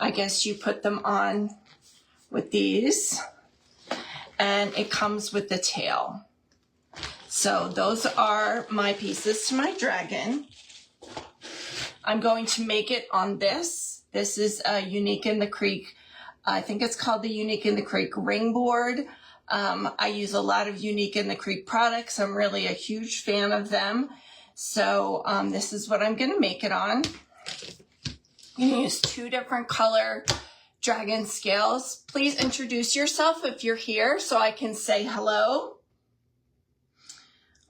I guess you put them on with these, and it comes with the tail. So those are my pieces to my dragon. I'm going to make it on this. This is a Unique in the Creek. I think it's called the Unique in the Creek ring board. I use a lot of Unique in the Creek products. I'm really a huge fan of them. So this is what I'm going to make it on. I'm going to use 2 different color dragon scales. Please introduce yourself if you're here so I can say hello.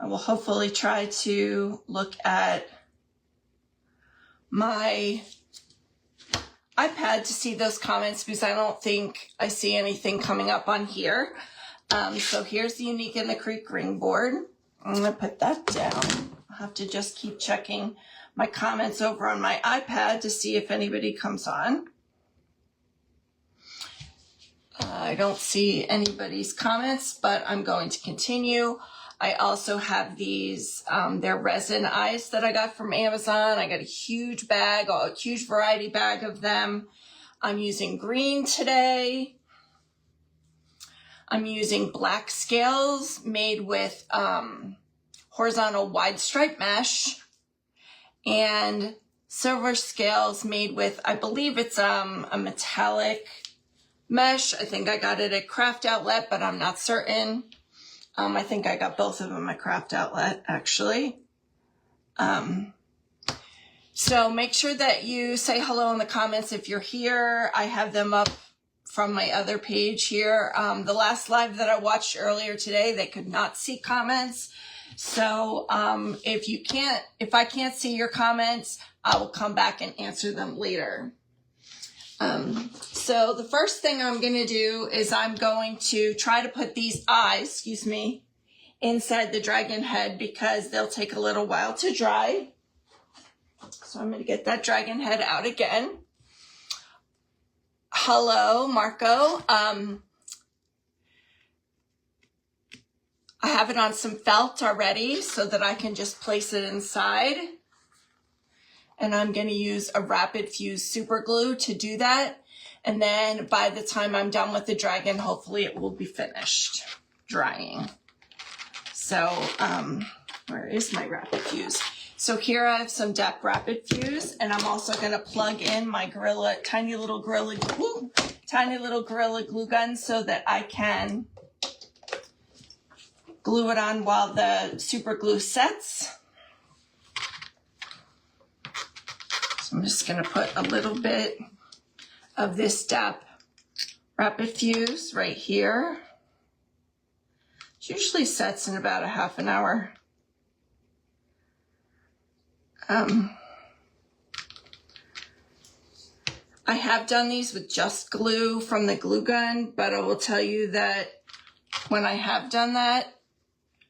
I will hopefully try to look at my iPad to see those comments because I don't think I see anything coming up on here. So here's the Unique in the Creek ring board. I'm going to put that down. I'll have to just keep checking my comments over on my iPad to see if anybody comes on. I don't see anybody's comments, but I'm going to continue. I also have these, they're resin eyes that I got from Amazon. I got a huge bag, a huge variety bag of them. I'm using green today. I'm using black scales made with horizontal wide stripe mesh and silver scales made with, I believe it's a metallic mesh. I think I got it at Craft Outlet, but I'm not certain. I think I got both of them at Craft Outlet, actually. So make sure that you say hello in the comments if you're here. I have them up from my other page here. The last live that I watched earlier today, they could not see comments. So if I can't see your comments, I will come back and answer them later. So the first thing I'm going to do is I'm going to try to put these eyes, inside the dragon head because they'll take a little while to dry. So I'm going to get that dragon head out again. Hello, Marco. I have it on some felt already so that I can just place it inside. And I'm going to use a Rapid Fuse super glue to do that. And then by the time I'm done with the dragon, hopefully it will be finished drying. So where is my Rapid Fuse? So here I have some DEP Rapid Fuse, and I'm also going to plug in my tiny little Gorilla Glue gun so that I can glue it on while the super glue sets. I'm just going to put a little bit of this DEP Rapid Fuse right here. It usually sets in about a half an hour. I have done these with just glue from the glue gun, but I will tell you that when I have done that,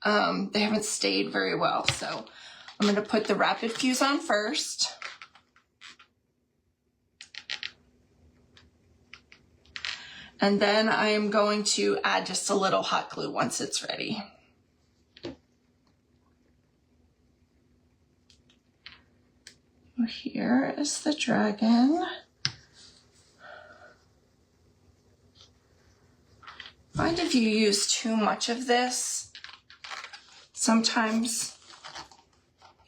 they haven't stayed very well. So I'm going to put the Rapid Fuse on first. And then I am going to add just a little hot glue once it's ready. Here is the dragon. Mind if you use too much of this, sometimes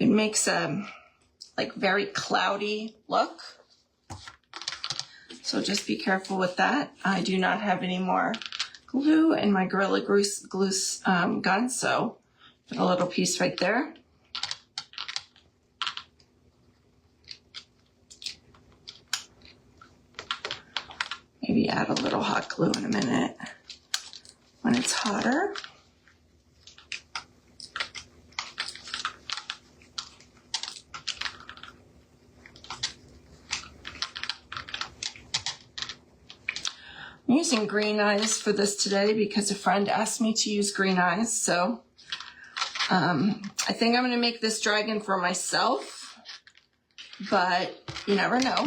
it makes a very cloudy look. So just be careful with that. I do not have any more glue in my Gorilla Glue gun, so put a little piece right there. Maybe add a little hot glue in a minute when it's hotter. I'm using green eyes for this today because a friend asked me to use green eyes. So I think I'm going to make this dragon for myself, but you never know.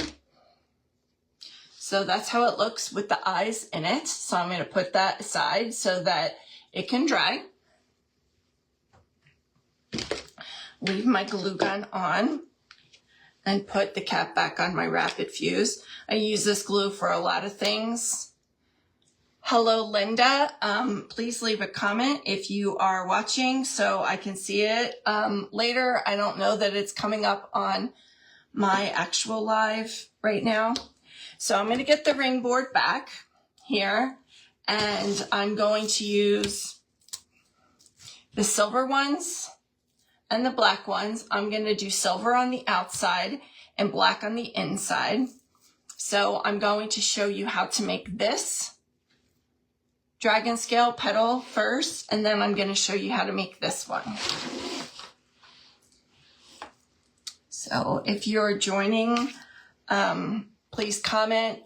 So that's how it looks with the eyes in it. So I'm going to put that aside so that it can dry. Leave my glue gun on. and put the cap back on my rapid fuse. I use this glue for a lot of things. Hello, Linda. Please leave a comment if you are watching so I can see it later. I don't know that it's coming up on my actual live right now. So I'm going to get the ring board back here, and I'm going to use the silver ones and the black ones. I'm going to do silver on the outside and black on the inside. So I'm going to show you how to make this dragon scale petal first, and then I'm going to show you how to make this one. So if you're joining, please comment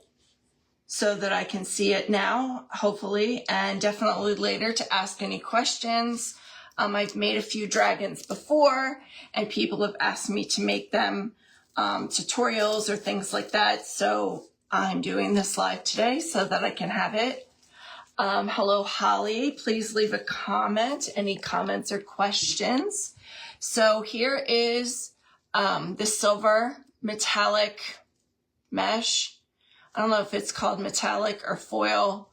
so that I can see it now, hopefully, and definitely later to ask any questions. I've made a few dragons before, and people have asked me to make them tutorials or things like that. So I'm doing this live today so that I can have it. Hello, Holly. Please leave a comment, any comments or questions. So here is the silver metallic mesh. I don't know if it's called metallic or foil,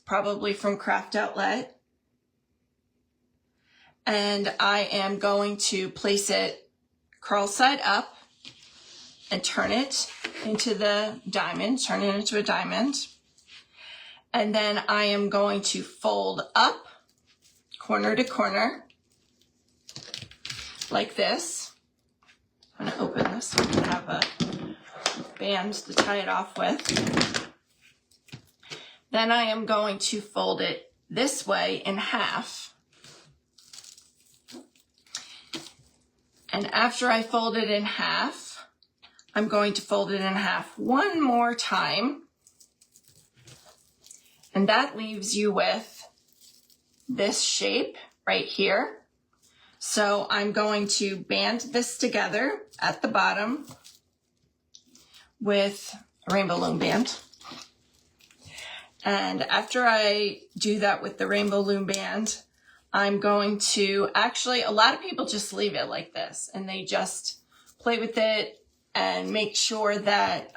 probably from Craft Outlet. And I am going to place it curl side up and turn it into the diamond, turn it into a diamond. And then I am going to fold up corner to corner like this. I'm going to open this so I can have a band to tie it off with. Then I am going to fold it this way in half. And after I fold it in half, I'm going to fold it in half one more time. And that leaves you with this shape right here. So I'm going to band this together at the bottom with a rainbow loom band. And after I do that with the rainbow loom band, I'm going to actually, a lot of people just leave it like this and they just play with it and make sure that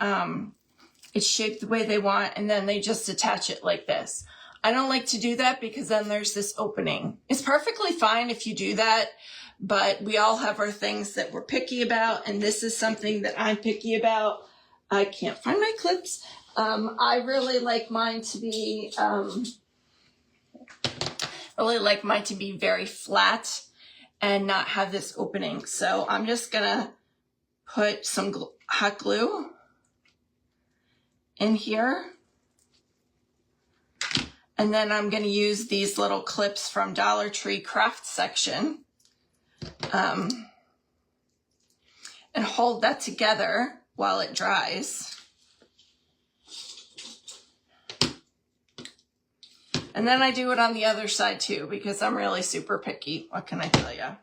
it's shaped the way they want, and then they just attach it like this. I don't like to do that because then there's this opening. It's perfectly fine if you do that, but we all have our things that we're picky about, and this is something that I'm picky about. I can't find my clips. I really like mine to be very flat and not have this opening. So I'm just gonna put some hot glue in here. And then I'm going to use these little clips from Dollar Tree craft section and hold that together while it dries. And then I do it on the other side too, because I'm really super picky. What can I tell you?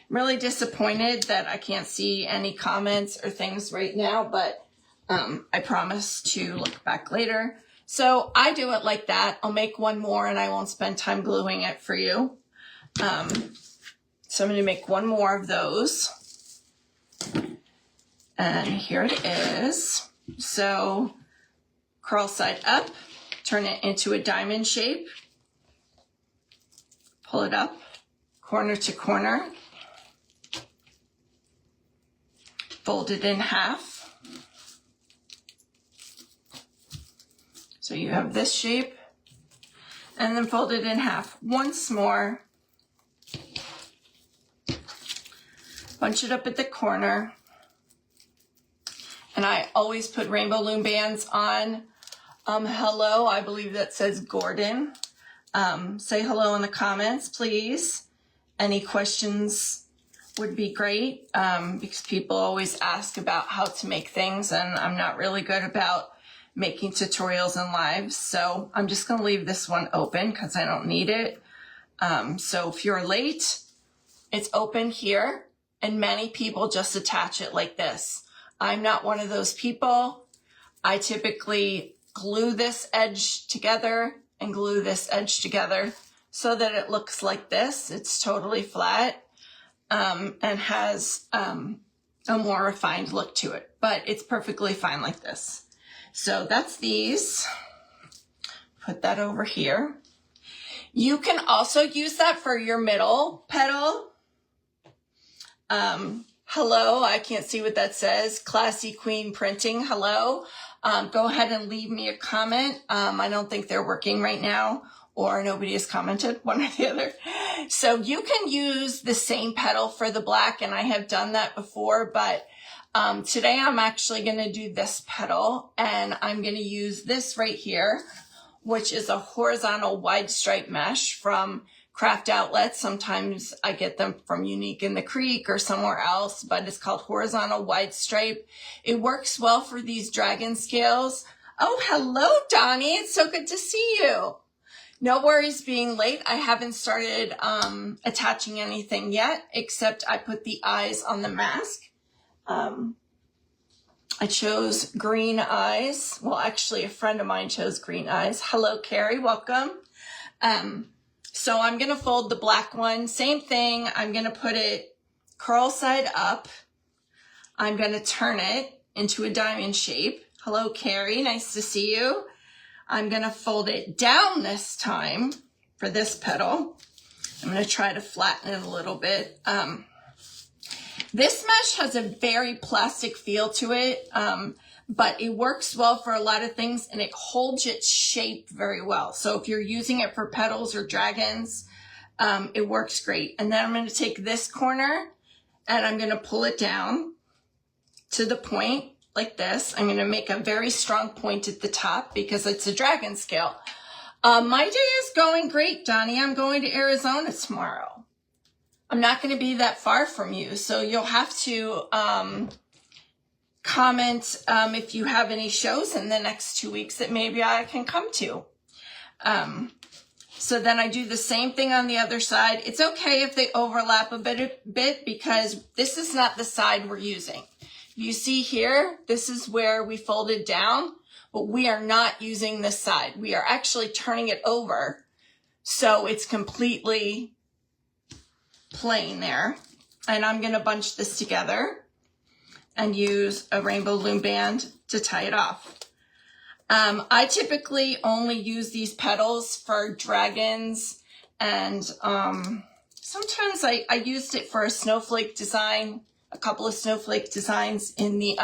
I'm really disappointed that I can't see any comments or things right now, but I promise to look back later. So I do it like that. I'll make one more and I won't spend time gluing it for you. So I'm going to make one more of those. And here it is. So curl side up, turn it into a diamond shape, pull it up corner to corner, fold it in half. So you have this shape, and then fold it in half once more. Bunch it up at the corner. And I always put rainbow loom bands on. Hello, I believe that says Gordon. Say hello in the comments, please. Any questions would be great, because people always ask about how to make things, and I'm not really good about making tutorials and lives. So I'm just going to leave this one open because I don't need it. So if you're late, it's open here, and many people just attach it like this. I'm not one of those people. I typically glue this edge together and glue this edge together so that it looks like this. It's totally flat. and has a more refined look to it, but it's perfectly fine like this. So that's these. Put that over here. You can also use that for your middle petal. Hello, I can't see what that says. Classy Queen Printing, hello. Go ahead and leave me a comment. I don't think they're working right now, or nobody has commented, one or the other. So you can use the same petal for the black, and I have done that before, but today I'm actually going to do this petal, and I'm going to use this right here, which is a horizontal wide stripe mesh from Craft Outlet. Sometimes I get them from Unique in the Creek or somewhere else, but it's called horizontal wide stripe. It works well for these dragon scales. Oh, hello, Donnie. It's so good to see you. No worries being late. I haven't started attaching anything yet, except I put the eyes on the mask. I chose green eyes. Well, actually, a friend of mine chose green eyes. Hello, Carrie. Welcome. So I'm going to fold the black one. Same thing. I'm going to put it curl side up. I'm going to turn it into a diamond shape. Hello, Carrie. Nice to see you. I'm going to fold it down this time for this petal. I'm going to try to flatten it a little bit. This mesh has a very plastic feel to it, but it works well for a lot of things, and it holds its shape very well. So if you're using it for petals or dragons, it works great. And then I'm going to take this corner and I'm going to pull it down to the point like this. I'm going to make a very strong point at the top because it's a dragon scale. My day is going great, Donnie. I'm going to Arizona tomorrow. I'm not going to be that far from you, so you'll have to comment if you have any shows in the next 2 weeks that maybe I can come to. So then I do the same thing on the other side. It's okay if they overlap a bit because this is not the side we're using. You see here, this is where we folded down, but we are not using this side. We are actually turning it over so it's completely plain there. And I'm going to bunch this together and use a rainbow loom band to tie it off. I typically only use these petals for dragons, and sometimes I used it for a snowflake design, a couple of snowflake designs in the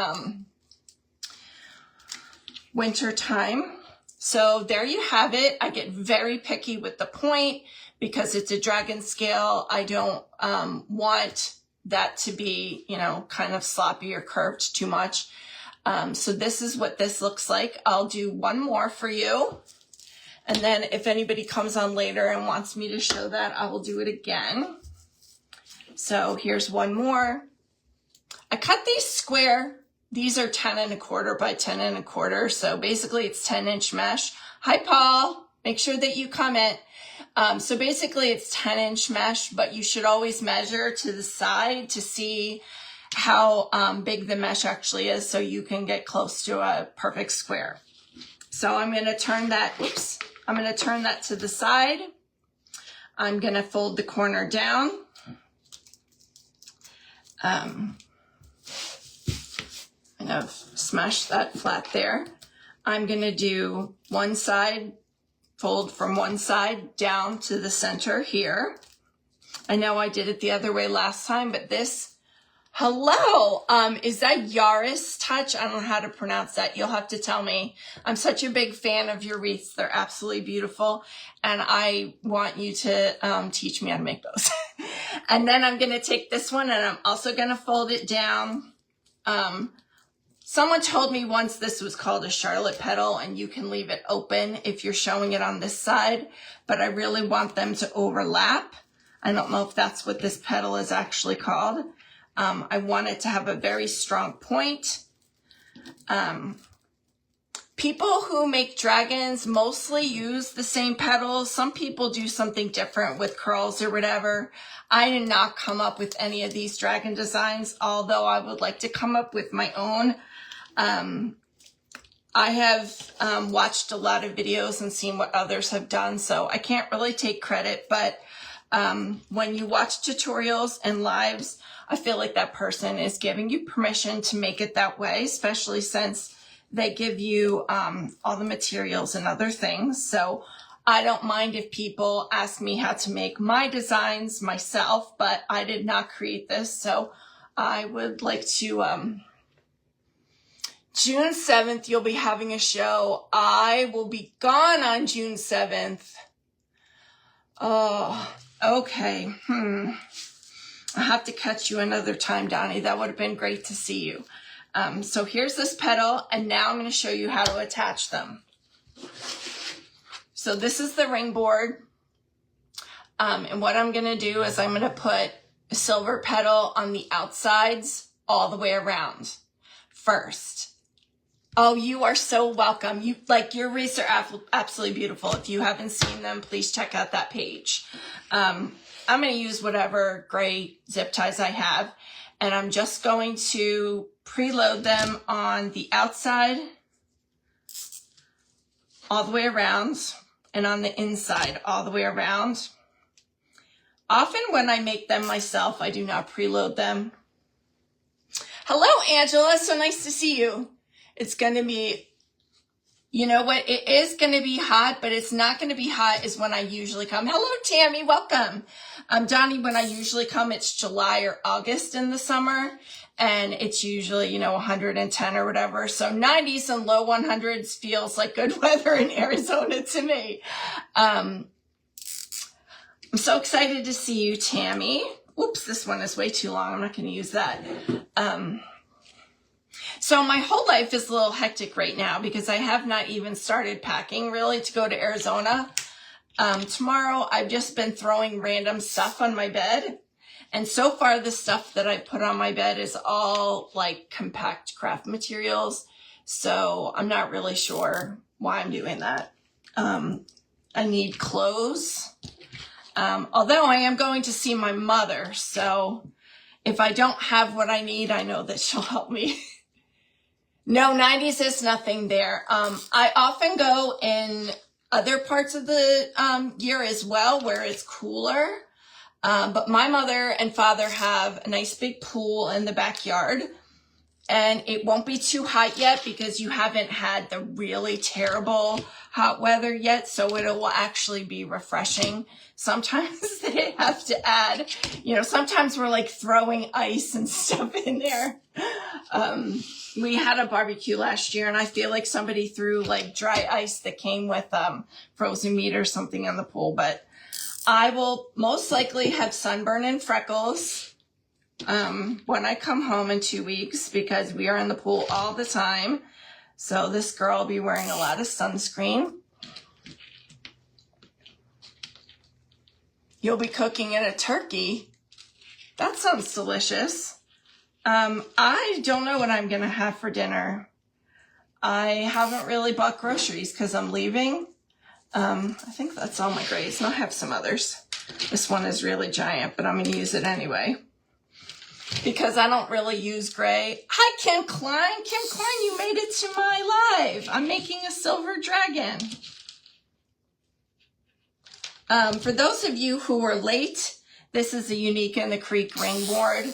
winter time. So there you have it. I get very picky with the point because it's a dragon scale. I don't want that to be, you know, kind of sloppy or curved too much. So this is what this looks like. I'll do one more for you. And then if anybody comes on later and wants me to show that, I will do it again. So here's one more. I cut these square. These are 10 1/4 by 10 1/4. So basically it's 10-inch mesh. Hi, Paul. Make sure that you comment. So basically it's 10-inch mesh, but you should always measure to the side to see how big the mesh actually is so you can get close to a perfect square. So I'm going to turn that, I'm going to turn that to the side. I'm going to fold the corner down. I'm going to smash that flat there. I'm going to do one side, fold from one side down to the center here. I know I did it the other way last time, but this, hello, is that Yaris Touch? I don't know how to pronounce that. You'll have to tell me. I'm such a big fan of your wreaths. They're absolutely beautiful, and I want you to teach me how to make those. And then I'm going to take this one, and I'm also going to fold it down. Someone told me once this was called a Charlotte petal, and you can leave it open if you're showing it on this side, but I really want them to overlap. I don't know if that's what this petal is actually called. I want it to have a very strong point. People who make dragons mostly use the same petals. Some people do something different with curls or whatever. I did not come up with any of these dragon designs, although I would like to come up with my own. I have watched a lot of videos and seen what others have done, so I can't really take credit, but When you watch tutorials and lives, I feel like that person is giving you permission to make it that way, especially since they give you all the materials and other things. So I don't mind if people ask me how to make my designs myself, but I did not create this. So I would like to, June 7th, you'll be having a show. I will be gone on June 7th. Oh, okay. I'll have to catch you another time, Donnie. That would have been great to see you. So here's this petal, and now I'm going to show you how to attach them. So this is the ring board. And what I'm going to do is I'm going to put a silver petal on the outsides all the way around first. Oh, you are so welcome. Your wreaths are absolutely beautiful. If you haven't seen them, please check out that page. I'm going to use whatever gray zip ties I have, and I'm just going to preload them on the outside all the way around and on the inside all the way around. Often when I make them myself, I do not preload them. Hello, Angela. So nice to see you. It's going to be, you know what? It is going to be hot, but it's not going to be hot as when I usually come. Hello, Tammy. Welcome. Donnie, when I usually come, it's July or August in the summer, and it's usually, 110 or whatever. So 90s and low 100s feels like good weather in Arizona to me. I'm so excited to see you, Tammy. Oops, this one is way too long. I'm not going to use that. So my whole life is a little hectic right now because I have not even started packing really to go to Arizona. Tomorrow I've just been throwing random stuff on my bed. And so far the stuff that I put on my bed is all like compact craft materials. So I'm not really sure why I'm doing that. I need clothes. Although I am going to see my mother. So if I don't have what I need, I know that she'll help me. No, 90s is nothing there. I often go in other parts of the year as well where it's cooler. But my mother and father have a nice big pool in the backyard. And it won't be too hot yet because you haven't had the really terrible hot weather yet. So it will actually be refreshing. Sometimes they have to add, sometimes we're like throwing ice and stuff in there. We had a barbecue last year and I feel like somebody threw like dry ice that came with frozen meat or something in the pool. But I will most likely have sunburn and freckles when I come home in 2 weeks because we are in the pool all the time. So this girl will be wearing a lot of sunscreen. You'll be cooking in a turkey. That sounds delicious. I don't know what I'm going to have for dinner. I haven't really bought groceries because I'm leaving. I think that's all my grays. And I'll have some others. This one is really giant, but I'm going to use it anyway. Because I don't really use gray. Hi, Kim Klein. Kim Klein, you made it to my live. I'm making a silver dragon. For those of you who were late, this is a Unique in the Creek ring board.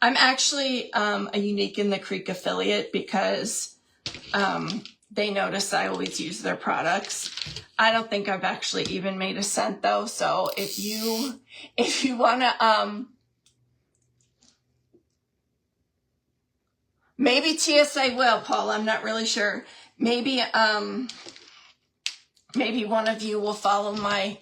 I'm actually a Unique in the Creek affiliate because they notice I always use their products. I don't think I've actually even made a cent though. So if you want to, maybe TSA will, Paul. I'm not really sure. Maybe one of you will follow my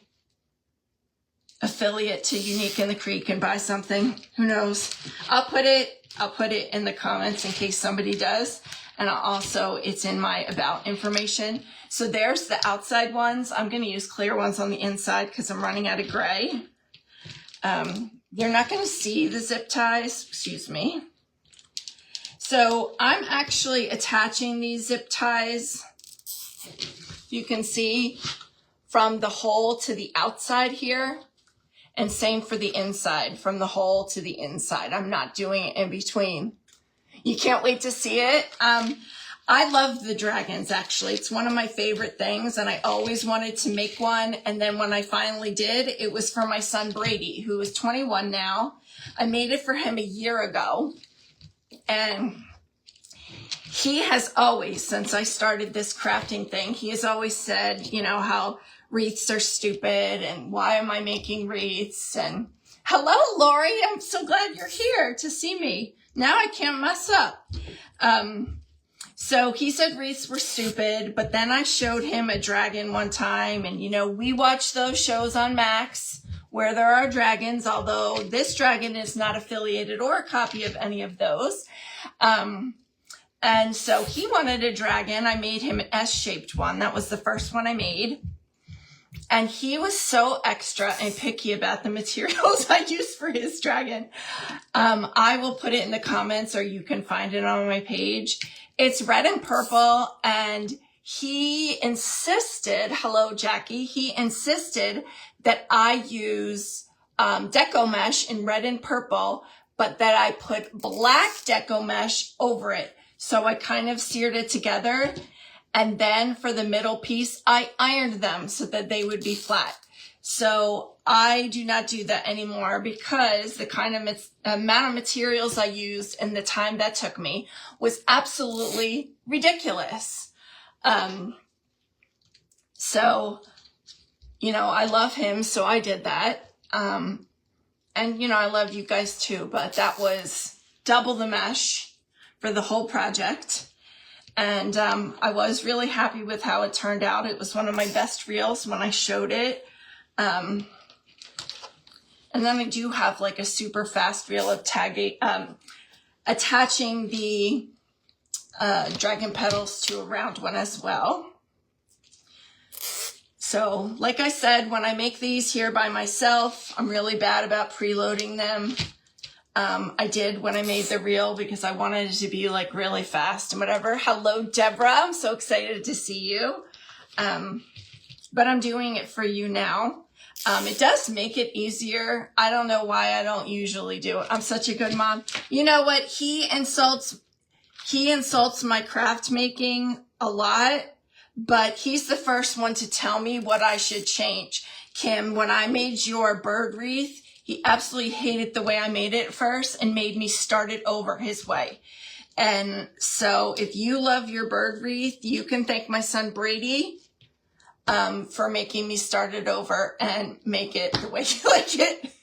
affiliate to Unique in the Creek and buy something. Who knows? I'll put it in the comments in case somebody does. And it's in my about information. So there's the outside ones. I'm going to use clear ones on the inside because I'm running out of gray. You're not going to see the zip ties. Excuse me. So I'm actually attaching these zip ties. You can see from the hole to the outside here. And same for the inside, from the hole to the inside. I'm not doing it in between. You can't wait to see it. I love the dragons, actually. It's one of my favorite things, and I always wanted to make one. And then when I finally did, it was for my son Brady, who is 21 now. I made it for him a year ago. And he has always, since I started this crafting thing, he has always said, you know, how wreaths are stupid and why am I making wreaths? And hello, Lori. I'm so glad you're here to see me. Now I can't mess up. So he said wreaths were stupid, but then I showed him a dragon one time, and you know, we watch those shows on Max where there are dragons, although this dragon is not affiliated or a copy of any of those. And so he wanted a dragon. I made him an S-shaped one. That was the first one I made. And he was so extra and picky about the materials I used for his dragon. I will put it in the comments, or you can find it on my page. It's red and purple, and he insisted, hello, Jackie, he insisted that I use deco mesh in red and purple, but that I put black deco mesh over it. So I kind of seared it together. And then for the middle piece, I ironed them so that they would be flat. So I do not do that anymore because the kind of amount of materials I used and the time that took me was absolutely ridiculous. So, you know, I love him, so I did that. And, you know, I love you guys too, but that was double the mesh for the whole project. And I was really happy with how it turned out. It was one of my best reels when I showed it. And then I do have like a super fast reel of attaching the dragon petals to a round one as well. So like I said, when I make these here by myself, I'm really bad about preloading them. I did when I made the reel because I wanted it to be like really fast and whatever. Hello, Deborah. I'm so excited to see you. But I'm doing it for you now. It does make it easier. I don't know why I don't usually do it. I'm such a good mom. You know what? He insults my craft making a lot, but he's the first one to tell me what I should change. Kim, when I made your bird wreath, he absolutely hated the way I made it first and made me start it over his way. And so if you love your bird wreath, you can thank my son Brady for making me start it over and make it the way you like it.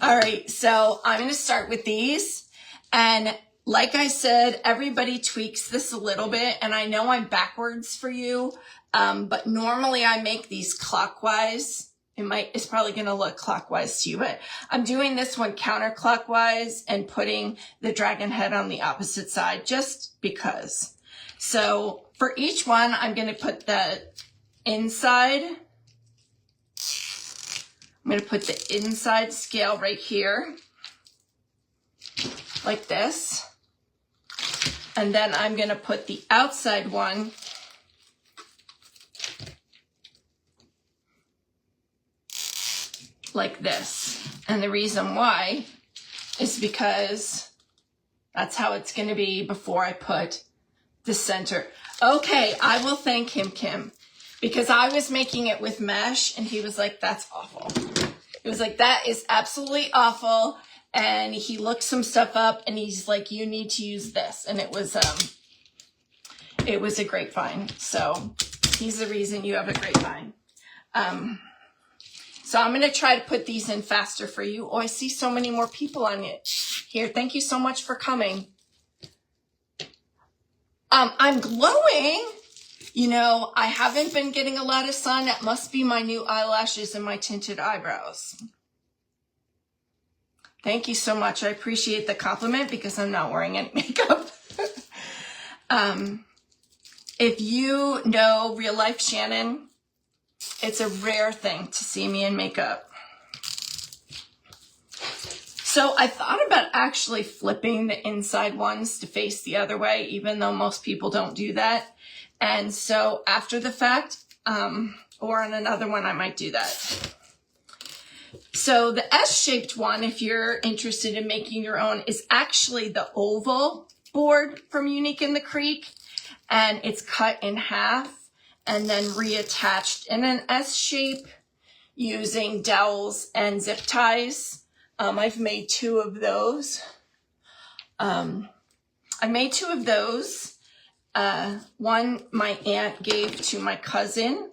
All right, so I'm going to start with these. And like I said, everybody tweaks this a little bit, and I know I'm backwards for you, but normally I make these clockwise. It's probably going to look clockwise to you, but I'm doing this one counterclockwise and putting the dragon head on the opposite side just because. So for each one, I'm going to put the inside. I'm going to put the inside scale right here, like this. And then I'm going to put the outside one like this. And the reason why is because that's how it's going to be before I put the center. Okay, I will thank him, Kim, because I was making it with mesh and he was like, that's awful. He was like, that is absolutely awful. And he looked some stuff up and he's like, you need to use this. And it was a grapevine. So he's the reason you have a grapevine. So I'm going to try to put these in faster for you. Oh, I see so many more people on it here. Thank you so much for coming. I'm glowing. You know, I haven't been getting a lot of sun. That must be my new eyelashes and my tinted eyebrows. Thank you so much. I appreciate the compliment because I'm not wearing any makeup. If you know real life Shannon, it's a rare thing to see me in makeup. So I thought about actually flipping the inside ones to face the other way, even though most people don't do that. And so after the fact, or on another one, I might do that. So the S-shaped one, if you're interested in making your own, is actually the oval board from Unique in the Creek. and it's cut in half and then reattached in an S shape using dowels and zip ties. I've made 2 of those. I made 2 of those. One my aunt gave to my cousin,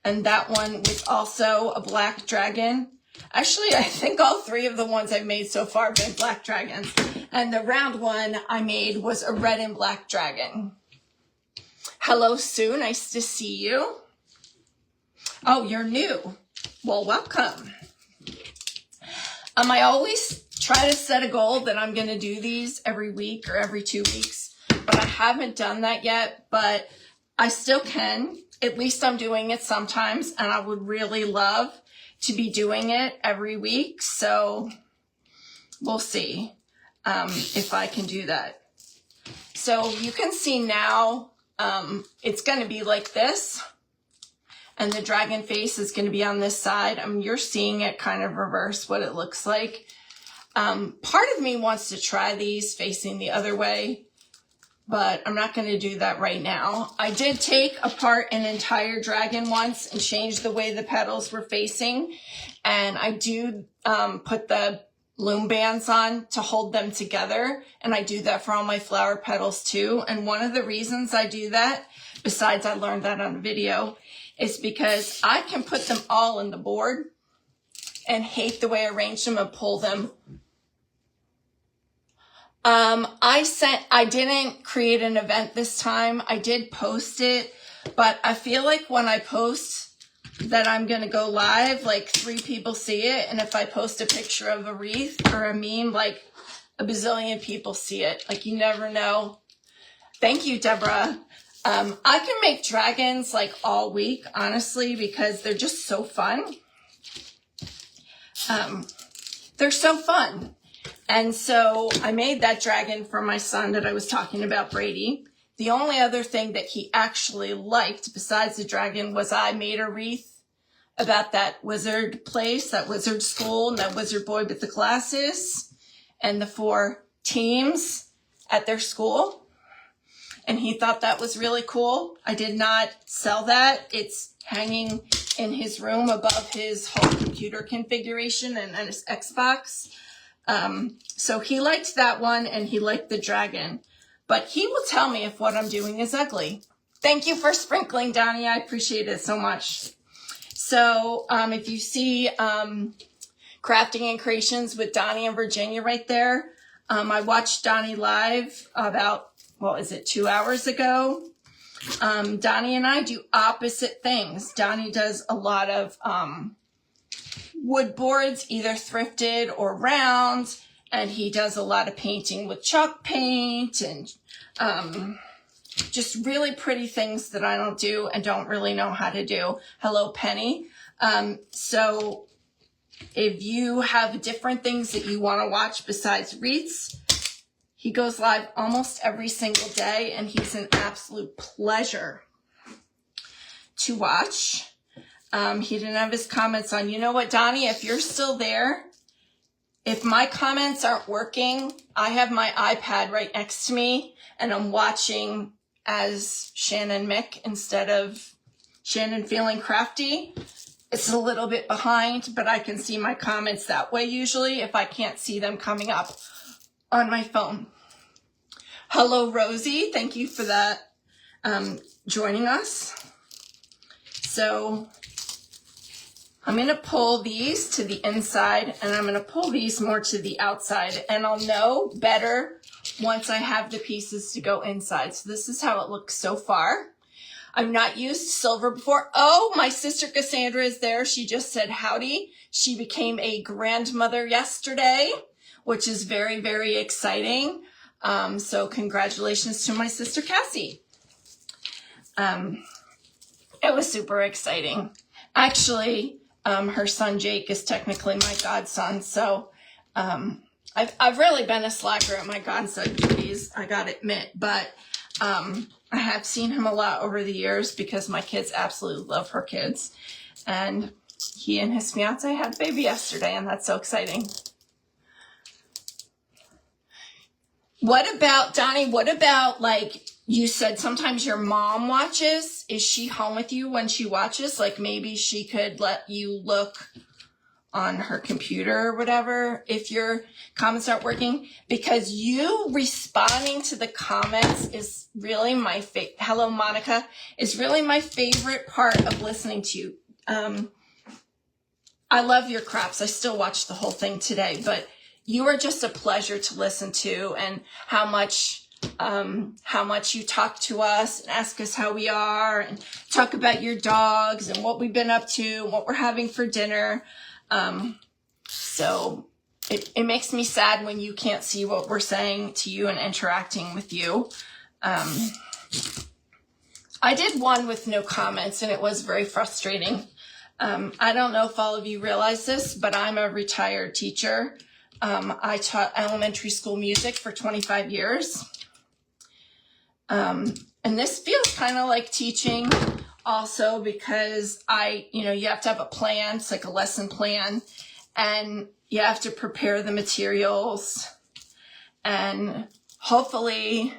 and that one was also a black dragon. Actually, I think all 3 of the ones I've made so far have been black dragons. And the round one I made was a red and black dragon. Hello, Sue. Nice to see you. Oh, you're new. Well, welcome. I always try to set a goal that I'm going to do these every week or every 2 weeks, but I haven't done that yet, but I still can. At least I'm doing it sometimes, and I would really love to be doing it every week. So we'll see if I can do that. So you can see now it's going to be like this. And the dragon face is going to be on this side. You're seeing it kind of reverse what it looks like. Part of me wants to try these facing the other way, but I'm not going to do that right now. I did take apart an entire dragon once and change the way the petals were facing. And I do put the loom bands on to hold them together. And I do that for all my flower petals too. And one of the reasons I do that, besides I learned that on a video, is because I can put them all in the board and hate the way I arrange them and pull them. I didn't create an event this time. I did post it, but I feel like when I post that I'm going to go live, like 3 people see it. And if I post a picture of a wreath or a meme, like a bazillion people see it. Like, you never know. Thank you, Deborah. I can make dragons like all week, honestly, because they're just so fun. They're so fun. And so I made that dragon for my son that I was talking about, Brady. The only other thing that he actually liked besides the dragon was I made a wreath about that wizard place, that wizard school, and that wizard boy with the glasses, and the 4 teams at their school. And he thought that was really cool. I did not sell that. It's hanging in his room above his whole computer configuration and his Xbox. So he liked that one, and he liked the dragon. But he will tell me if what I'm doing is ugly. Thank you for sprinkling, Donnie. I appreciate it so much. So if you see Crafting and Creations with Donnie and Virginia right there, I watched Donnie live about, 2 hours ago. Donnie and I do opposite things. Donnie does a lot of wood boards, either thrifted or round, and he does a lot of painting with chalk paint and just really pretty things that I don't do and don't really know how to do. Hello, Penny. So if you have different things that you want to watch besides wreaths, he goes live almost every single day, and he's an absolute pleasure to watch. He didn't have his comments on. You know what, Donnie, if you're still there, if my comments aren't working, I have my iPad right next to me, and I'm watching as Shannon Mick instead of Shannon Feeling Crafty. It's a little bit behind, but I can see my comments that way usually if I can't see them coming up on my phone. Hello, Rosie. Thank you for that, joining us. So I'm going to pull these to the inside, and I'm going to pull these more to the outside, and I'll know better once I have the pieces to go inside. So this is how it looks so far. I've not used silver before. Oh, my sister Cassandra is there. She just said howdy. She became a grandmother yesterday, which is very, very exciting. So congratulations to my sister Cassie. It was super exciting. Actually, her son Jake is technically my godson. So I've really been a slacker at my godson duties, I gotta admit. But I have seen him a lot over the years because my kids absolutely love her kids. And he and his fiance had a baby yesterday, and that's so exciting. What about, Donnie, what about like you said sometimes your mom watches. Is she home with you when she watches? Like maybe she could let you look on her computer or whatever if your comments aren't working, because you responding to the comments is really my hello Monica, is really my favorite part of listening to you. I love your craps. I still watched the whole thing today, but you are just a pleasure to listen to, and how much you talk to us and ask us how we are and talk about your dogs and what we've been up to and what we're having for dinner. So it makes me sad when you can't see what we're saying to you and interacting with you. I did one with no comments, and it was very frustrating. I don't know if all of you realize this, but I'm a retired teacher. I taught elementary school music for 25 years. And this feels kind of like teaching also, because you have to have a plan. It's like a lesson plan, and you have to prepare the materials, and hopefully,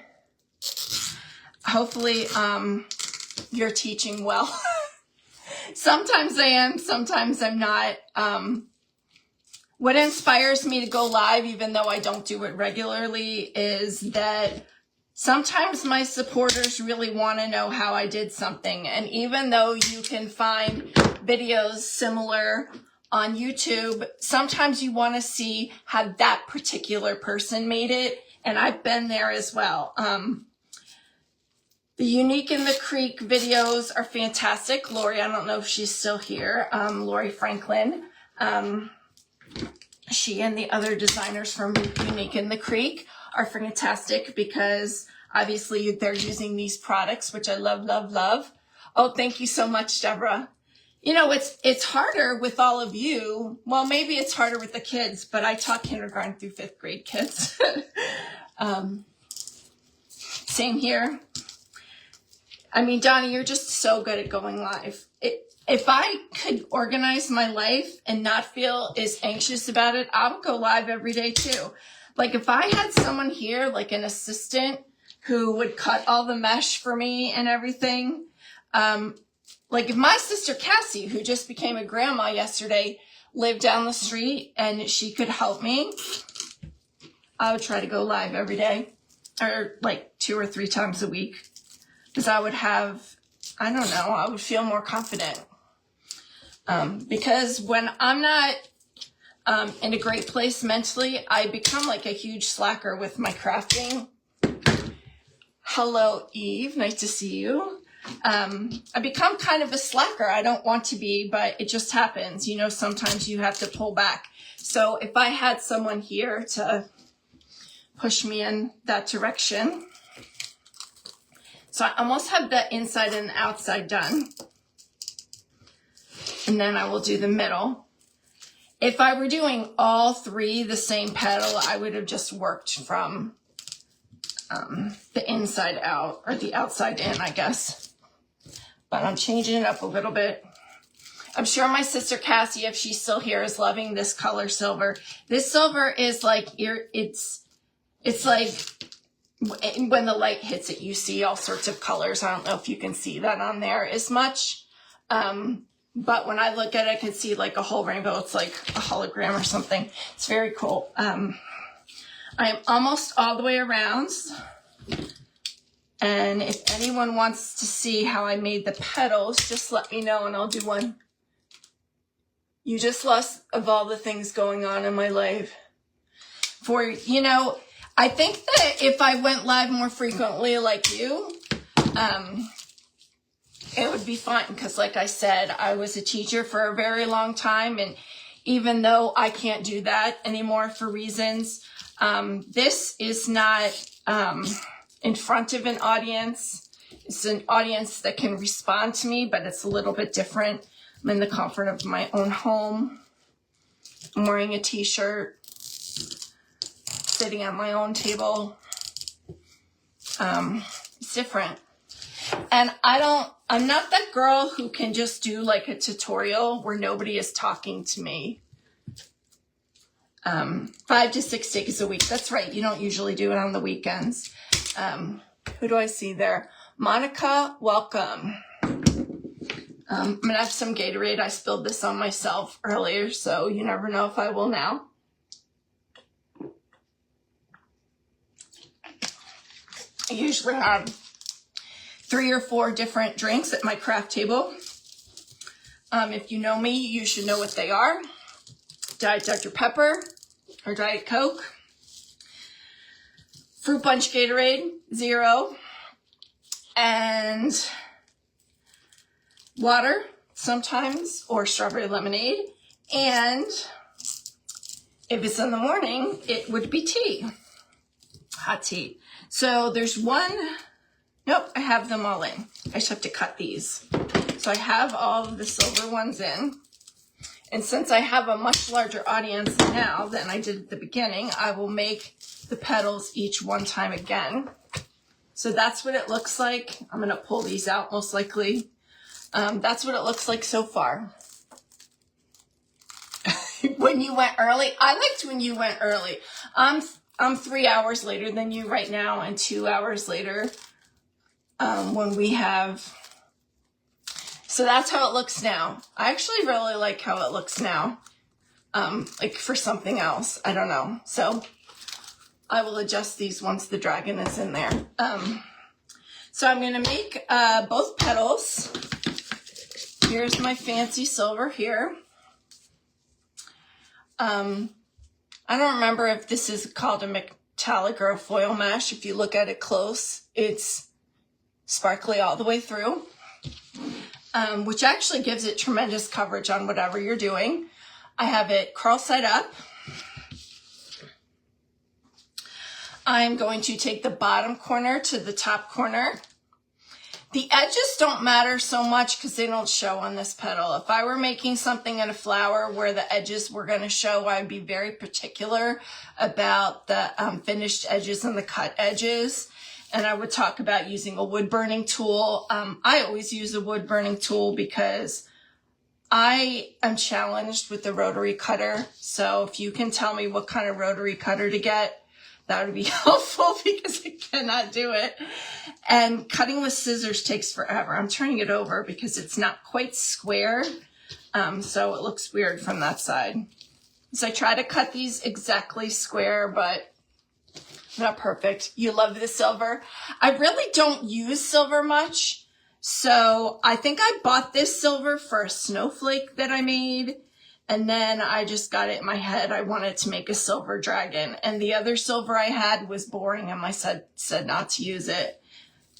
you're teaching well. Sometimes I am, sometimes I'm not. What inspires me to go live, even though I don't do it regularly, is that sometimes my supporters really want to know how I did something. And even though you can find videos similar on YouTube, sometimes you want to see how that particular person made it. And I've been there as well. The Unique in the Creek videos are fantastic. Lori, I don't know if she's still here. Lori Franklin. She and the other designers from Unique in the Creek are fantastic, because obviously they're using these products, which I love, love, love. Oh, thank you so much, Deborah. You know, it's harder with all of you. Well, maybe it's harder with the kids, but I taught kindergarten through 5th grade kids. Same here. I mean, Donnie, you're just so good at going live. If I could organize my life and not feel as anxious about it, I would go live every day too. Like if I had someone here, like an assistant who would cut all the mesh for me and everything. Like if my sister Cassie, who just became a grandma yesterday, lived down the street and she could help me, I would try to go live every day, or like 2 or 3 times a week. Because I would have, I don't know, I would feel more confident. Because when I'm not in a great place mentally, I become like a huge slacker with my crafting. Hello, Eve. Nice to see you. I become kind of a slacker. I don't want to be, but it just happens. You know, sometimes you have to pull back. So if I had someone here to push me in that direction. So I almost have the inside and the outside done. And then I will do the middle. If I were doing all 3 the same petal, I would have just worked from the inside out, or the outside in, I guess. But I'm changing it up a little bit. I'm sure my sister Cassie, if she's still here, is loving this color silver. This silver is like, it's like, when the light hits it, you see all sorts of colors. I don't know if you can see that on there as much. But when I look at it, I can see like a whole rainbow. It's like a hologram or something. It's very cool. I am almost all the way around. And if anyone wants to see how I made the petals, just let me know and I'll do one. You just lost of all the things going on in my life. I think that if I went live more frequently like you, it would be fun, because like I said, I was a teacher for a very long time, and even though I can't do that anymore for reasons, this is not in front of an audience. It's an audience that can respond to me, but it's a little bit different. I'm in the comfort of my own home. I'm wearing a t-shirt, sitting at my own table. It's different. And I'm not that girl who can just do like a tutorial where nobody is talking to me. 5 to 6 days a week. That's right. You don't usually do it on the weekends. Who do I see there? Monica, welcome. I'm going to have some Gatorade. I spilled this on myself earlier, so you never know if I will now. I usually have 3 or 4 different drinks at my craft table. If you know me, you should know what they are. Diet Dr. Pepper or Diet Coke. Fruit Punch Gatorade, 0. And water sometimes, or strawberry lemonade. And if it's in the morning, it would be tea, hot tea. So there's one, nope, I have them all in. I just have to cut these. So I have all of the silver ones in. And since I have a much larger audience now than I did at the beginning, I will make the petals each one time again. So that's what it looks like. I'm going to pull these out most likely. That's what it looks like so far. When you went early, I liked when you went early. I'm 3 hours later than you right now, and 2 hours later when we have. So that's how it looks now. I actually really like how it looks now. Like for something else, I don't know. So I will adjust these once the dragon is in there. So I'm going to make both petals. Here's my fancy silver here. I don't remember if this is called a metallic or a foil mesh. If you look at it close, it's sparkly all the way through, which actually gives it tremendous coverage on whatever you're doing. I have it curl side up. I'm going to take the bottom corner to the top corner. The edges don't matter so much because they don't show on this petal. If I were making something in a flower where the edges were going to show, I'd be very particular about the finished edges and the cut edges. And I would talk about using a wood burning tool. I always use a wood burning tool because I am challenged with the rotary cutter. So if you can tell me what kind of rotary cutter to get, that would be helpful because I cannot do it. And cutting with scissors takes forever. I'm turning it over because it's not quite square. So it looks weird from that side. So I try to cut these exactly square, but not perfect. You love the silver. I really don't use silver much. So I think I bought this silver for a snowflake that I made. And then I just got it in my head. I wanted to make a silver dragon. And the other silver I had was boring. And I said not to use it.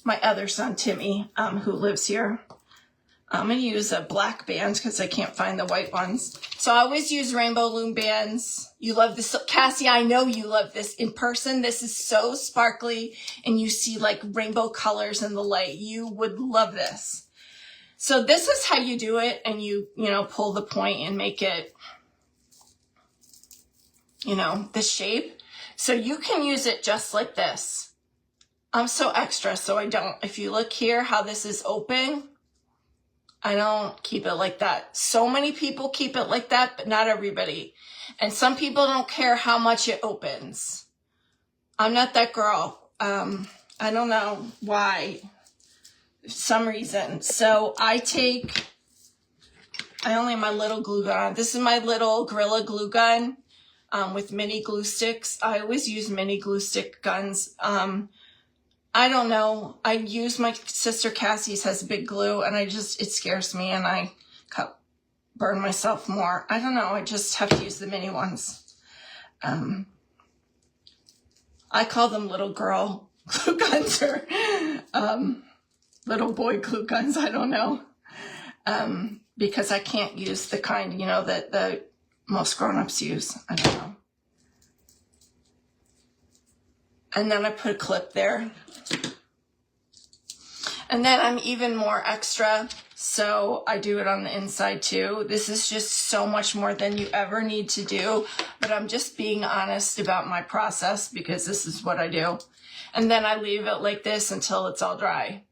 My other son, Timmy, who lives here. I'm going to use a black band because I can't find the white ones. So I always use rainbow loom bands. You love this. Cassie, I know you love this. In person, this is so sparkly. And you see like rainbow colors in the light. You would love this. So this is how you do it, and you pull the point and make it, this shape. So you can use it just like this. I'm so extra, so I don't. If you look here, how this is open, I don't keep it like that. So many people keep it like that, but not everybody. And some people don't care how much it opens. I'm not that girl. I don't know why. Some reason. So I only have my little glue gun. This is my little Gorilla glue gun with mini glue sticks. I always use mini glue stick guns. I don't know. I use my sister Cassie's has big glue and it scares me and I burn myself more. I don't know. I just have to use the mini ones. I call them little girl glue guns or little boy glue guns, I don't know, because I can't use the kind, that the most grown-ups use. I don't know. And then I put a clip there. And then I'm even more extra, so I do it on the inside too. This is just so much more than you ever need to do, but I'm just being honest about my process because this is what I do. And then I leave it like this until it's all dry.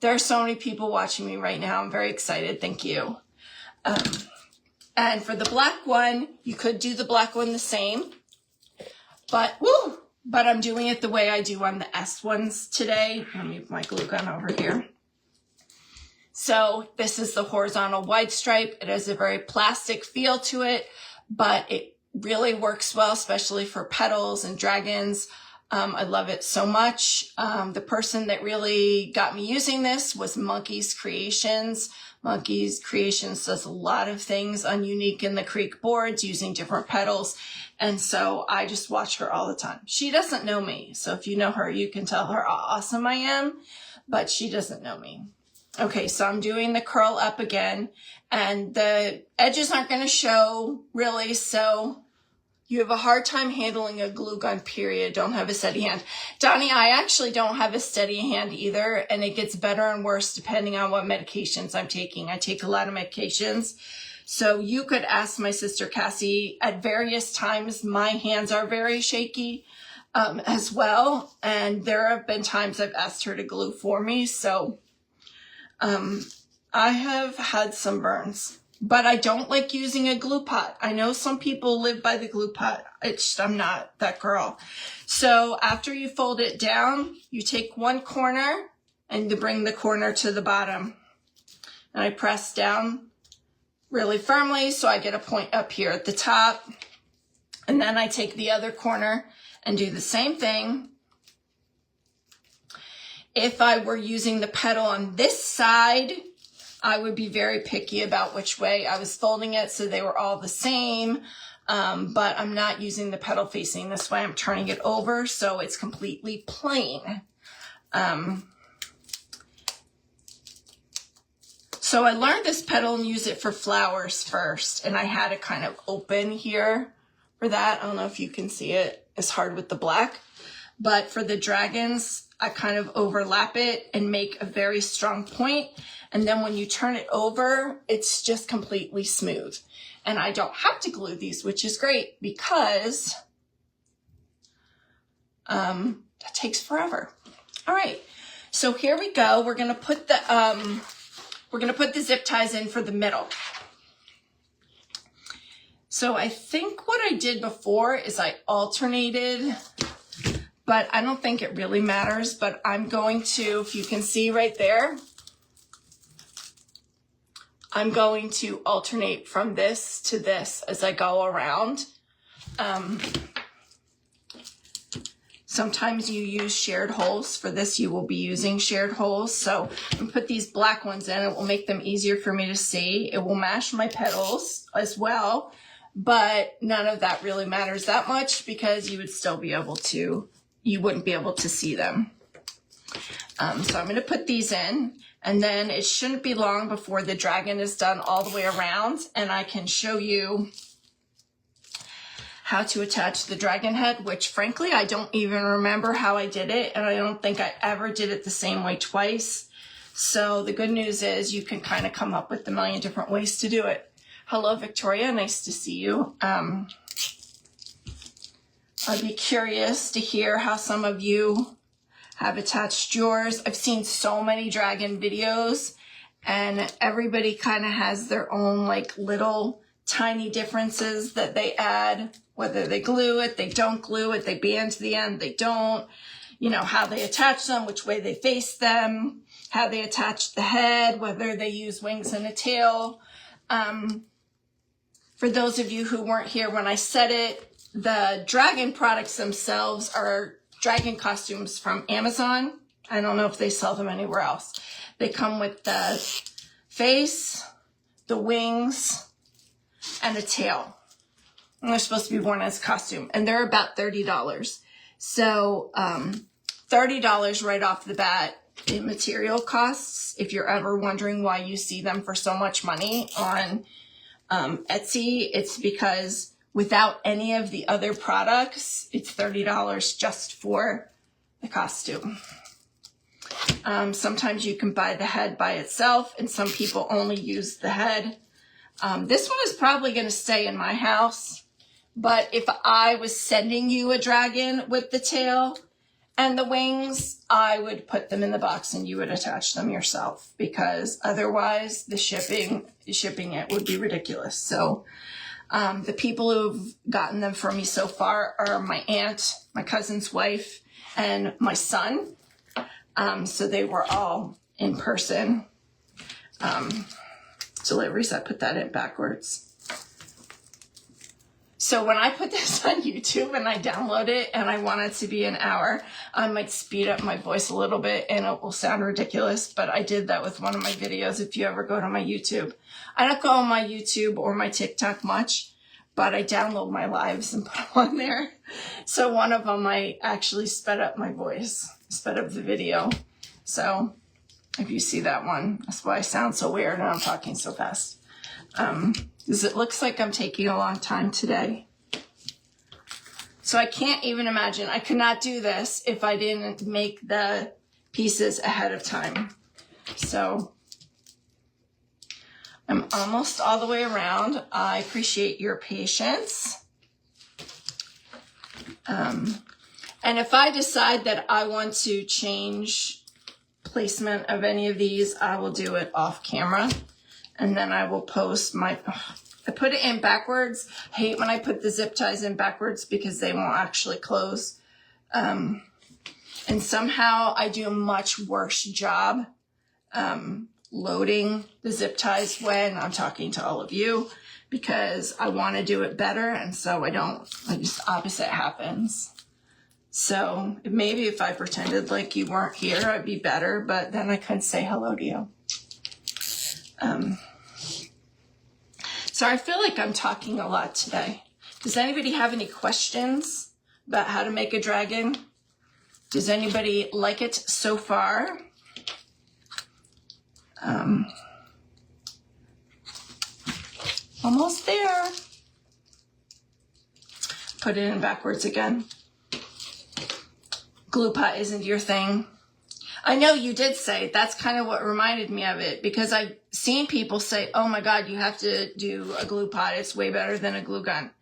There are so many people watching me right now. I'm very excited. Thank you. And for the black one, you could do the black one the same. But, but I'm doing it the way I do on the S ones today. Let me move my glue gun over here. So this is the horizontal wide stripe. It has a very plastic feel to it, but it really works well, especially for petals and dragons. I love it so much. The person that really got me using this was Monkey's Creations. Monkey's Creations does a lot of things on Unique in the Creek boards using different petals. And so I just watch her all the time. She doesn't know me. So if you know her, you can tell her how awesome I am, but she doesn't know me. Okay, so I'm doing the curl up again, and the edges aren't going to show really, so you have a hard time handling a glue gun, period. Don't have a steady hand. Donnie, I actually don't have a steady hand either, and it gets better and worse depending on what medications I'm taking. I take a lot of medications. So you could ask my sister Cassie. At various times, my hands are very shaky as well, and there have been times I've asked her to glue for me, so I have had some burns, but I don't like using a glue pot. I know some people live by the glue pot. I'm not that girl. So after you fold it down, you take one corner and you bring the corner to the bottom. And I press down really firmly so I get a point up here at the top. And then I take the other corner and do the same thing. If I were using the petal on this side, I would be very picky about which way I was folding it, so they were all the same, but I'm not using the petal facing this way. I'm turning it over so it's completely plain. So I learned this petal and use it for flowers first, and I had it kind of open here for that. I don't know if you can see it. It's hard with the black, but for the dragons, I kind of overlap it and make a very strong point. And then when you turn it over, it's just completely smooth. And I don't have to glue these, which is great because that takes forever. All right, so here we go. We're gonna put the zip ties in for the middle. So I think what I did before is I alternated, but I don't think it really matters, but I'm going to, if you can see right there, I'm going to alternate from this to this as I go around. Sometimes you use shared holes. For this, you will be using shared holes. So I'm gonna put these black ones in. It will make them easier for me to see. It will match my petals as well, but none of that really matters that much because you would still be able to, you wouldn't be able to see them. So I'm gonna put these in, and then it shouldn't be long before the dragon is done all the way around, and I can show you how to attach the dragon head, which frankly, I don't even remember how I did it, and I don't think I ever did it the same way twice. So the good news is you can kind of come up with a million different ways to do it. Hello, Victoria, nice to see you. I'd be curious to hear how some of you have attached yours. I've seen so many dragon videos, and everybody kind of has their own like little tiny differences that they add, whether they glue it, they don't glue it, they band to the end, they don't, you know, how they attach them, which way they face them, how they attach the head, whether they use wings and a tail. For those of you who weren't here when I said it, the dragon products themselves are dragon costumes from Amazon. I don't know if they sell them anywhere else. They come with the face, the wings, and a tail. And they're supposed to be worn as a costume. And they're about $30. So $30 right off the bat in material costs. If you're ever wondering why you see them for so much money on Etsy, it's because without any of the other products, it's $30 just for the costume. Sometimes you can buy the head by itself, and some people only use the head. This one is probably going to stay in my house, but if I was sending you a dragon with the tail and the wings, I would put them in the box and you would attach them yourself, because otherwise the shipping it would be ridiculous. So The people who've gotten them for me so far are my aunt, my cousin's wife, and my son. So they were all in person deliveries. I put that in backwards. So when I put this on YouTube and I download it and I want it to be an hour, I might speed up my voice a little bit and it will sound ridiculous, but I did that with one of my videos if you ever go to my YouTube. I don't go on my YouTube or my TikTok much, but I download my lives and put them on there. So one of them, I actually sped up my voice, sped up the video. So if you see that one, that's why I sound so weird and I'm talking so fast. Because it looks like I'm taking a long time today. So I can't even imagine. I could not do this if I didn't make the pieces ahead of time. So I'm almost all the way around. I appreciate your patience. And if I decide that I want to change placement of any of these, I will do it off camera. And then I will post my, I put it in backwards. I hate when I put the zip ties in backwards because they won't actually close. And somehow I do a much worse job loading the zip ties when I'm talking to all of you because I want to do it better. And so I don't, just opposite happens. So maybe if I pretended like you weren't here, I'd be better, but then I couldn't say hello to you. So I feel like I'm talking a lot today. Does anybody have any questions about how to make a dragon? Does anybody like it so far? Almost there. Put it in backwards again. Glue pot isn't your thing. I know you did say, that's kind of what reminded me of it, because I've seen people say, oh my God, you have to do a glue pot. It's way better than a glue gun.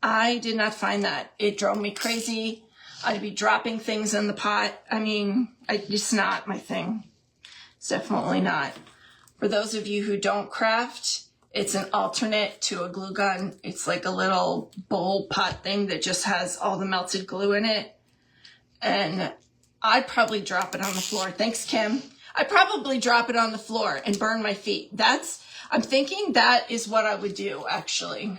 I did not find that. It drove me crazy. I'd be dropping things in the pot. I mean, it's not my thing. It's definitely not. For those of you who don't craft, it's an alternate to a glue gun. It's like a little bowl pot thing that just has all the melted glue in it. And I'd probably drop it on the floor. Thanks, Kim. I'd probably drop it on the floor and burn my feet. I'm thinking that is what I would do, actually.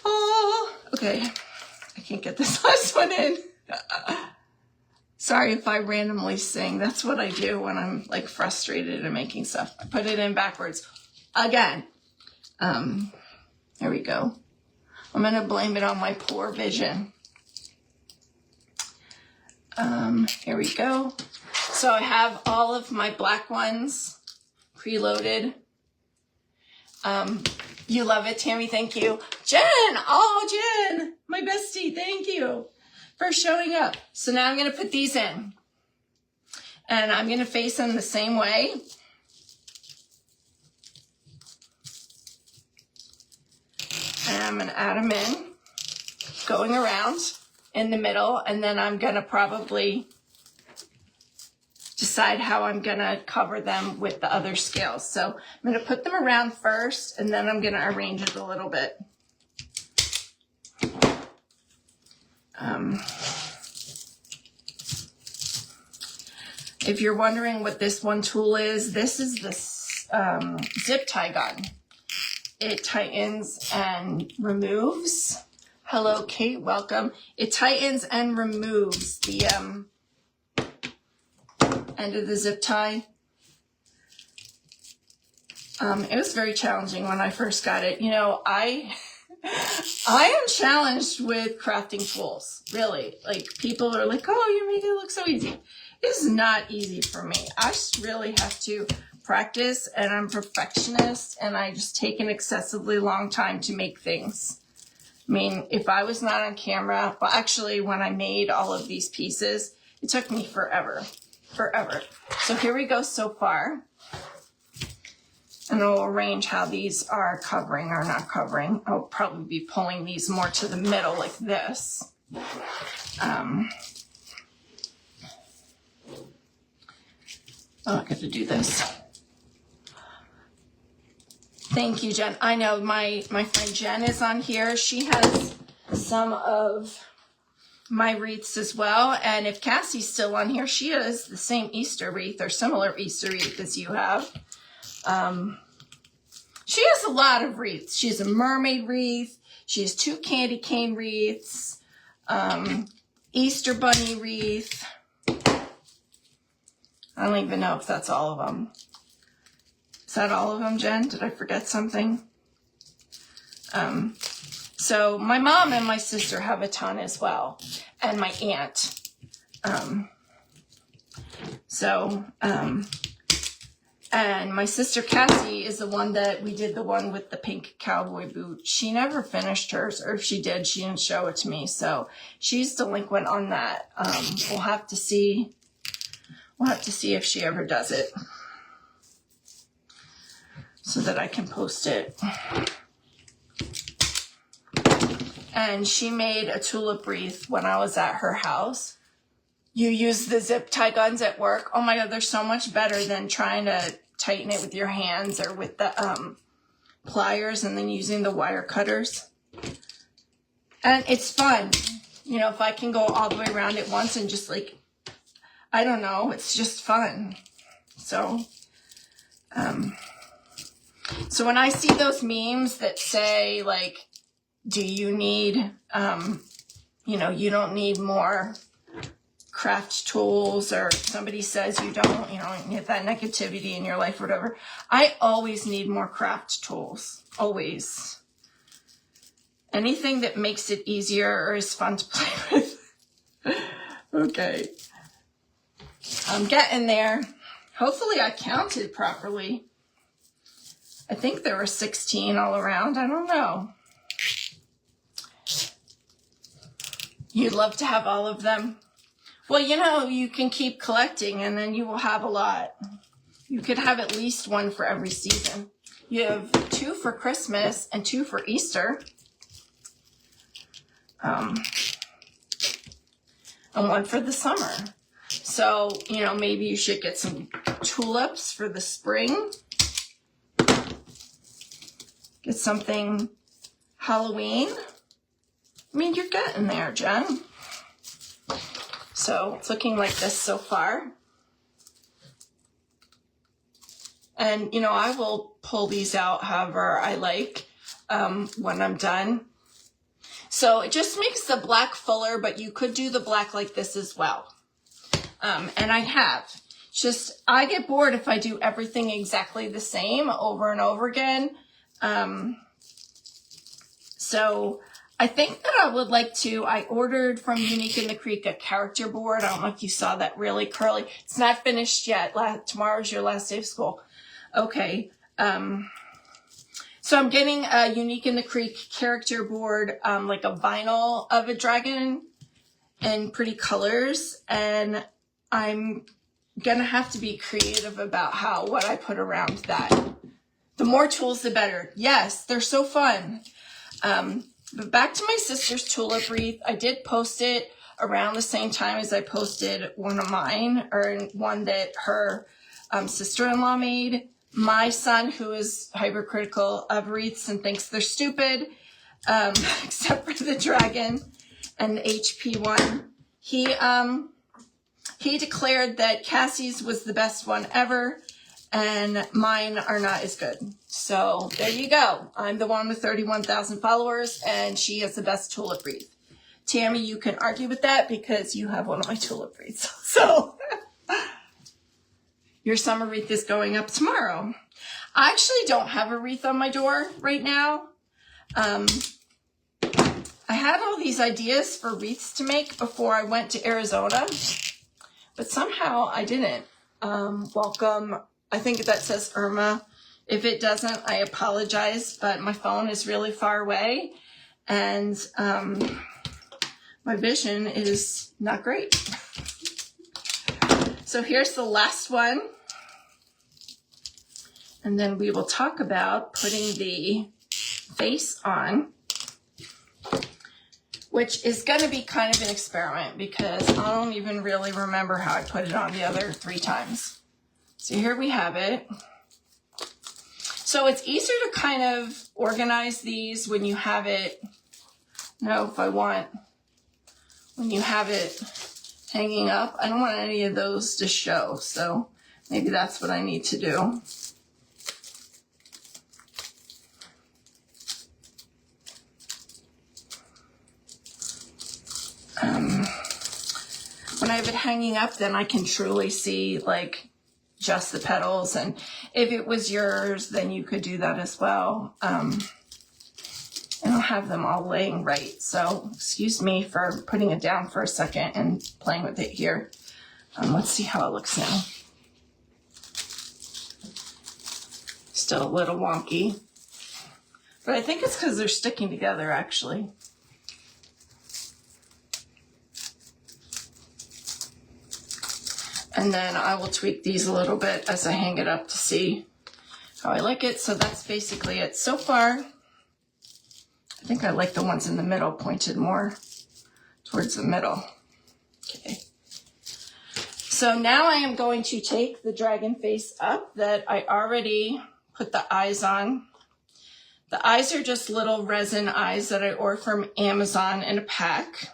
Oh, okay. I can't get this last one in. Sorry if I randomly sing. That's what I do when I'm like frustrated and making stuff. I put it in backwards again. There we go. I'm going to blame it on my poor vision. Here we go. So I have all of my black ones preloaded. You love it, Tammy. Thank you. Jen. Oh, Jen, my bestie. Thank you for showing up. So now I'm going to put these in. And I'm going to face them the same way. And I'm going to add them in, going around in the middle, and then I'm going to probably decide how I'm going to cover them with the other scales. So I'm going to put them around first, and then I'm going to arrange it a little bit. If you're wondering what this one tool is, this is the zip tie gun. It tightens and removes. Hello, Kate. Welcome. It tightens and removes the end of the zip tie. It was very challenging when I first got it. You know, I am challenged with crafting tools, really. Like, people are like, oh, you made it look so easy. It's not easy for me. I just really have to practice, and I'm a perfectionist, and I just take an excessively long time to make things. I mean, if I was not on camera, well, actually, when I made all of these pieces, it took me forever. So here we go so far. And I'll arrange how these are covering or not covering. I'll probably be pulling these more to the middle like this. I got to do this. Thank you, Jen. I know my friend Jen is on here. She has some of my wreaths as well. And if Cassie's still on here, she has the same Easter wreath or similar Easter wreath as you have. She has a lot of wreaths. She has a mermaid wreath. She has 2 candy cane wreaths. Easter bunny wreath. I don't even know if that's all of them. Is that all of them, Jen? Did I forget something? So my mom and my sister have a ton as well, and my aunt. And my sister Cassie is the one that we did the one with the pink cowboy boot. She never finished hers, or if she did, she didn't show it to me. So she's delinquent on that. We'll have to see. We'll have to see if she ever does it, so that I can post it. And she made a tulip wreath when I was at her house. You use the zip tie guns at work. Oh my God, they're so much better than trying to tighten it with your hands or with the pliers and then using the wire cutters. And it's fun. You know, if I can go all the way around it once and just like, I don't know, it's just fun. So when I see those memes that say like, do you need, you know, you don't need more craft tools, or somebody says you don't, you know, you get that negativity in your life or whatever. I always need more craft tools, always. Anything that makes it easier or is fun to play with. Okay. I'm getting there. Hopefully I counted properly. I think there were 16 all around. I don't know. You'd love to have all of them. Well, you know, you can keep collecting and then you will have a lot. You could have at least one for every season. You have 2 for Christmas and 2 for Easter. And 1 for the summer. So, you know, maybe you should get some tulips for the spring. Get something Halloween. I mean, you're getting there, Jen. So it's looking like this so far. And, you know, I will pull these out however I like when I'm done. So it just makes the black fuller, but you could do the black like this as well. And I have. Just, I get bored if I do everything exactly the same over and over again. So I think that I would like to, I ordered from Unique in the Creek a character board. I don't know if you saw that, really curly. It's not finished yet. Tomorrow's your last day of school. Okay. So I'm getting a Unique in the Creek character board, like a vinyl of a dragon in pretty colors. And I'm going to have to be creative about what I put around that. The more tools, the better. Yes, they're so fun. But back to my sister's tulip wreath. I did post it around the same time as I posted one of mine, or one that her sister-in-law made. My son, who is hypercritical of wreaths and thinks they're stupid, except for the dragon and the HP one, he declared that Cassie's was the best one ever, and mine are not as good. So there you go. I'm the one with 31,000 followers, and she has the best tulip wreath. Tammy, you can argue with that because you have one of my tulip wreaths. So your summer wreath is going up tomorrow. I actually don't have a wreath on my door right now. I had all these ideas for wreaths to make before I went to Arizona, but somehow I didn't. Welcome. I think that says Irma. If it doesn't, I apologize, but my phone is really far away, and my vision is not great. So here's the last one, and then we will talk about putting the face on, which is going to be kind of an experiment because I don't even really remember how I put it on the other 3 times. So here we have it. So it's easier to kind of organize these when you have it, when you have it hanging up. I don't want any of those to show, so maybe that's what I need to do. When I have it hanging up, then I can truly see like just the petals, and if it was yours, then you could do that as well. And I'll have them all laying right. So excuse me for putting it down for a second and playing with it here. Let's see how it looks now. Still a little wonky, but I think it's because they're sticking together actually. And then I will tweak these a little bit as I hang it up to see how I like it. So that's basically it so far. I think I like the ones in the middle pointed more towards the middle. Okay. So now I am going to take the dragon face up that I already put the eyes on. The eyes are just little resin eyes that I ordered from Amazon in a pack.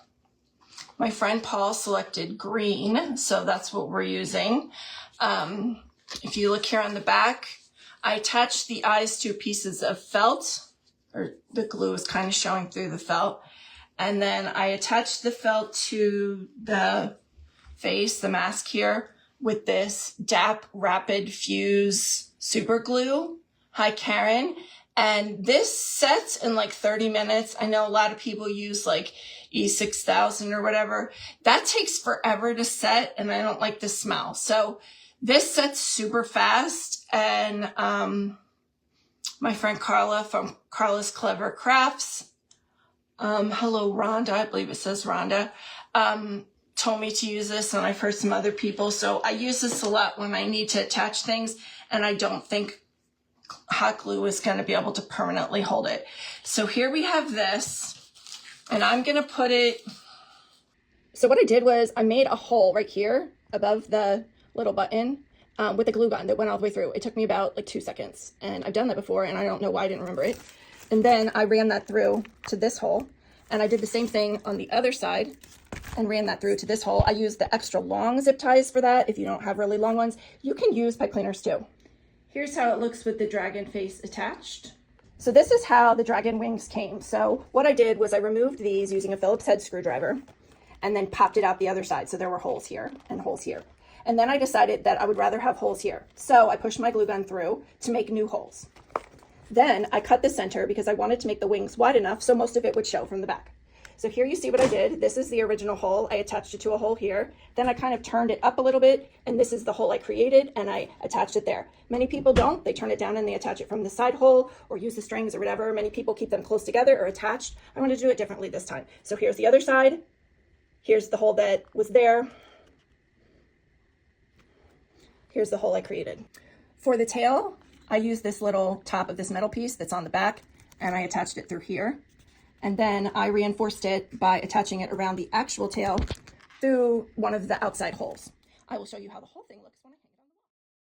My friend Paul selected green, so that's what we're using. If you look here on the back, I attached the eyes to pieces of felt, or the glue is kind of showing through the felt. And then I attached the felt to the face, the mask here, with this DAP Rapid Fuse super glue. Hi, Karen. And this sets in like 30 minutes. I know a lot of people use like E6000 or whatever. That takes forever to set, and I don't like the smell. So this sets super fast. And my friend Carla from Carla's Clever Crafts, hello Rhonda, I believe it says Rhonda, told me to use this, and I've heard some other people. So I use this a lot when I need to attach things, and I don't think hot glue is going to be able to permanently hold it. So here we have this, and I'm going to put it. So what I did was I made a hole right here above the little button with a glue gun that went all the way through. It took me about like 2 seconds, and I've done that before, and I don't know why I didn't remember it. And then I ran that through to this hole, and I did the same thing on the other side and ran that through to this hole. I used the extra long zip ties for that. If you don't have really long ones, you can use pipe cleaners too. Here's how it looks with the dragon face attached. So this is how the dragon wings came. So what I did was I removed these using a Phillips head screwdriver and then popped it out the other side. So there were holes here and holes here. And then I decided that I would rather have holes here. So I pushed my glue gun through to make new holes. Then I cut the center because I wanted to make the wings wide enough so most of it would show from the back. So here you see what I did. This is the original hole. I attached it to a hole here. Then I kind of turned it up a little bit, and this is the hole I created, and I attached it there. Many people don't. They turn it down and they attach it from the side hole or use the strings or whatever. Many people keep them close together or attached. I want to do it differently this time. So here's the other side. Here's the hole that was there. Here's the hole I created. For the tail, I used this little top of this metal piece that's on the back, and I attached it through here. And then I reinforced it by attaching it around the actual tail through one of the outside holes. I will show you how the whole thing looks when I